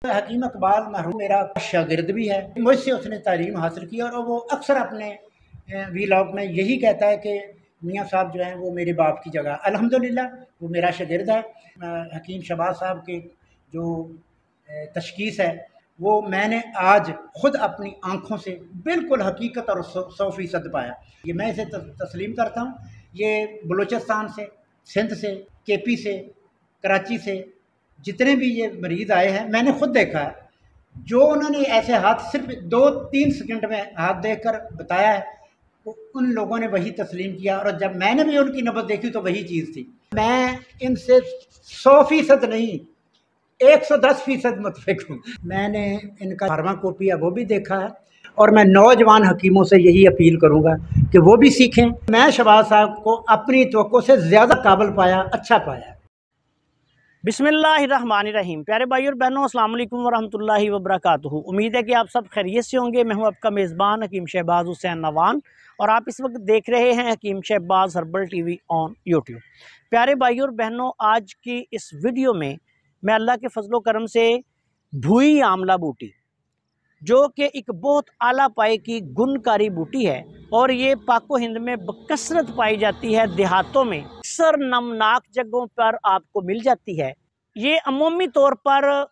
हकीम इकबाल मरहूम मेरा शागिर्द भी है, मुझसे उसने तालीम हासिल की और वो अक्सर अपने वीलॉग में यही कहता है कि मियाँ साहब जो हैं वो मेरे बाप की जगह। अल्हम्दुलिल्लाह वो मेरा शागिर्द है। हकीम शहबाज साहब के जो तशख़ीस है वो मैंने आज ख़ुद अपनी आँखों से बिल्कुल हकीकत और 100% पाया। ये मैं इसे तस्लीम करता हूँ। ये बलूचिस्तान से, सिंध से, केपी से, कराची से जितने भी ये मरीज़ आए हैं मैंने ख़ुद देखा है। जो उन्होंने ऐसे हाथ सिर्फ 2-3 सेकंड में हाथ देखकर बताया है, उन लोगों ने वही तस्लीम किया और जब मैंने भी उनकी नब्ज़ देखी तो वही चीज़ थी। मैं इनसे 100% नहीं 110% मुत्तफ़िक़ हूँ। मैंने इनका फार्माकोपिया वो भी देखा है और मैं नौजवान हकीमों से यही अपील करूँगा कि वो भी सीखें। मैं शहबाज साहब को अपनी तवक्को से ज़्यादा काबिल पाया, अच्छा पाया। बिस्मिल्लाहिर्रहमानिर्रहीम। प्यारे भाई और बहनों, अस्सलाम वालेकुम वरहमतुल्लाहि वबरकातुहू। उम्मीद है कि आप सब खैरियत से होंगे। मैं हूं आपका मेज़बान हकीम शहबाज हुसैन नवान और आप इस वक्त देख रहे हैं Hakim Shahbaz herbal TV on YouTube. प्यारे भाई और बहनों, आज की इस वीडियो में मैं अल्लाह के फजलो करम से भुई आमला बूटी, जो कि एक बहुत आला पाए की गुणकारी बूटी है और ये पाको हिंद में बकसरत पाई जाती है। देहातों में अक्सर नमनाक जगहों पर आपको मिल जाती है। ये अमूमी तौर पर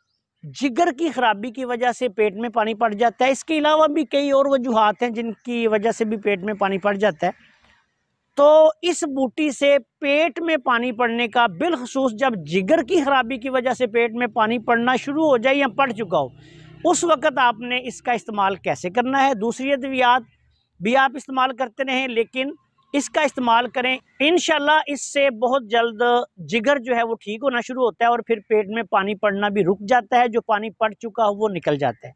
जिगर की खराबी की वजह से पेट में पानी पड़ जाता है। इसके अलावा भी कई और वजूहात हैं जिनकी वजह से भी पेट में पानी पड़ जाता है। तो इस बूटी से पेट में पानी पड़ने का, बिलखसूस जब जिगर की खराबी की वजह से पेट में पानी पड़ना शुरू हो जाए या पड़ चुका हो, उस वक़्त आपने इसका इस्तेमाल कैसे करना है। दूसरी अद्वियात भी आप इस्तेमाल करते रहें, लेकिन इसका इस्तेमाल करें। इंशाल्लाह इससे बहुत जल्द जिगर जो है वो ठीक होना शुरू होता है और फिर पेट में पानी पड़ना भी रुक जाता है। जो पानी पड़ चुका हो वो निकल जाता है।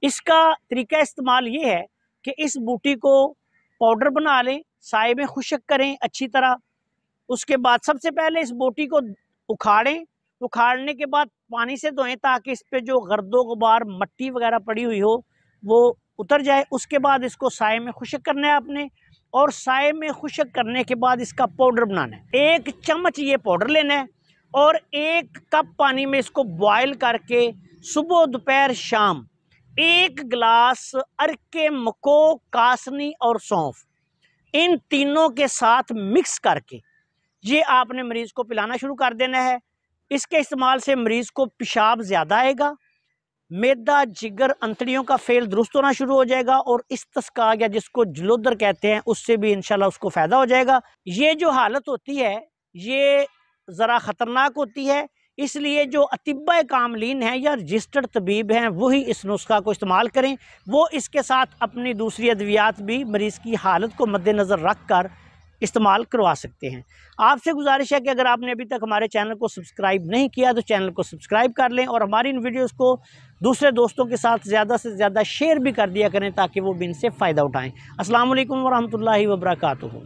इसका तरीका इस्तेमाल ये है कि इस बूटी को पाउडर बना लें, साए में खुश्क करें अच्छी तरह। उसके बाद सबसे पहले इस बूटी को उखाड़ें। उखाड़ने के बाद पानी से धोएं ताकि इस पे जो गर्दो गुबार, मट्टी वगैरह पड़ी हुई हो वो उतर जाए। उसके बाद इसको साए में खुश्क करना है आपने और साए में खुश्क करने के बाद इसका पाउडर बनाना है। 1 चम्मच ये पाउडर लेना है और 1 कप पानी में इसको बॉयल करके सुबह, दोपहर, शाम 1 गिलास अरके, मको, कासनी और सौंफ, इन तीनों के साथ मिक्स करके ये आपने मरीज को पिलाना शुरू कर देना है। इसके इस्तेमाल से मरीज को पेशाब ज़्यादा आएगा, मैदा, जिगर, अंतड़ियों का फेल दुरुस्त होना शुरू हो जाएगा और इस्तिस्का या जिसको जलोदर कहते हैं उससे भी इंशाल्लाह उसको फ़ायदा हो जाएगा। ये जो हालत होती है ये ज़रा ख़तरनाक होती है, इसलिए जो अतिब्बा कामलीन हैं या रजिस्टर्ड तबीब हैं वही इस नुस्खा को इस्तेमाल करें। वो इसके साथ अपनी दूसरी अद्वियात भी मरीज़ की हालत को मद्देनज़र रख कर इस्तेमाल करवा सकते हैं। आपसे गुजारिश है कि अगर आपने अभी तक हमारे चैनल को सब्सक्राइब नहीं किया तो चैनल को सब्सक्राइब कर लें और हमारी इन वीडियोस को दूसरे दोस्तों के साथ ज़्यादा से ज़्यादा शेयर भी कर दिया करें ताकि वो भी इनसे फ़ायदा उठाएँ। अस्सलाम वालेकुम वरहमतुल्लाहि वबरकातुहू।